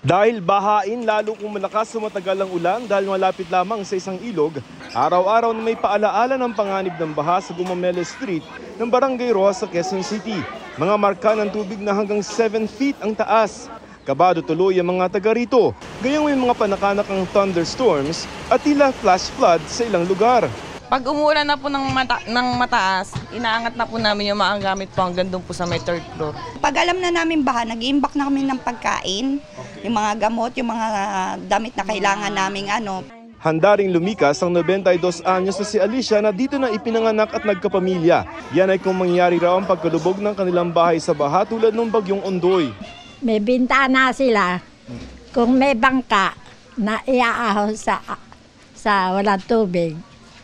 Dahil bahain lalo kung malakas o matagal ang ulan dahil malapit lamang sa isang ilog, araw-araw na may paalaala ng panganib ng baha sa Gumamela Street ng Barangay Rojas sa Quezon City. Mga marka ng tubig na hanggang 7 feet ang taas. Kabado tuloy ang mga taga rito, gayong may mga panakanakang thunderstorms at tila flash flood sa ilang lugar. Pag umuulan na po ng mataas, inaangat na po namin yung mga gamit po hanggang doon po sa may third floor. Pag alam na namin baha, nag-iimbak na kami ng pagkain, yung mga gamot, yung mga damit na kailangan naming Handa ring lumikas ang 92 anyos na si Alicia na dito na ipinanganak at nagkapamilya. Yan ay kung mangyari raw ang pagkalubog ng kanilang bahay sa baha tulad ng bagyong Ondoy. May bintana sila. Kung may bangka na iaahon sa walang tubig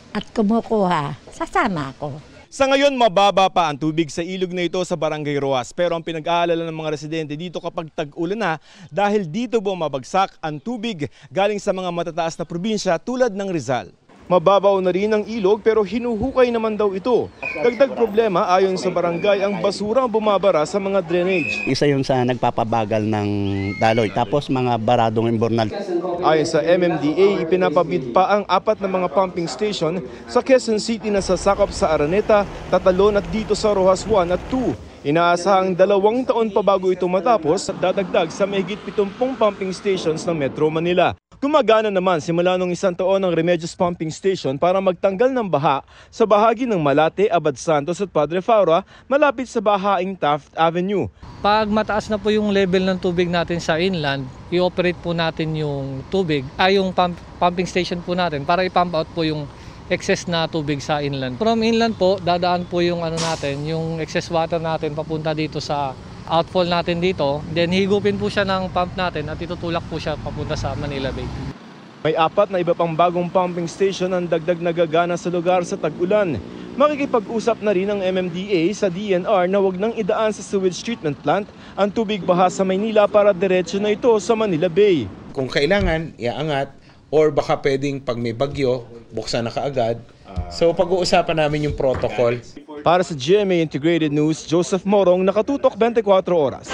at kumukuha, sasama ako. Sa ngayon, mababa pa ang tubig sa ilog na ito sa Barangay Rojas. Pero ang pinag-aalala ng mga residente dito kapag tag-ulan na dahil dito bumabagsak ang tubig galing sa mga matataas na probinsya tulad ng Rizal. Mababaw na rin ang ilog pero hinuhukay naman daw ito. Dagdag problema ayon sa barangay ang basura ang bumabara sa mga drainage. Isa yun sa nagpapabagal ng daloy. Tapos mga baradong imbornal. Ayon sa MMDA, ipinapabid pa ang 4 na mga pumping station sa Quezon City na sasakop sa Araneta, Tatalon at dito sa Rojas 1 at 2. Inaasahang 2 taon pa bago ito matapos at dadagdag sa mahigit 70 pumping stations ng Metro Manila. Gumagana naman simula noong 1 taon ang Remedios Pumping Station para magtanggal ng baha sa bahagi ng Malate, Abad Santos at Padre Faura malapit sa bahaing Taft Avenue. Pag mataas na po yung level ng tubig natin sa inland, i-operate po natin yung tubig, yung pumping station po natin para i-pump out po yung excess na tubig sa inland. From inland po, dadaan po yung yung excess water natin papunta dito sa outfall natin dito. Then higupin po siya ng pump natin at itutulak po siya papunta sa Manila Bay. May 4 na iba pang bagong pumping station ang dagdag nagagana sa lugar sa tag-ulan. Makikipag-usap na rin ang MMDA sa DNR na wag nang idaan sa sewage treatment plant ang tubig baha sa Maynila para diretso na ito sa Manila Bay. Kung kailangan, iaangat or baka pwedeng pag may bagyo, buksan na kaagad. So pag-uusapan namin yung protocol. Para sa GMA Integrated News, Joseph Morong, Nakatutok 24 Oras.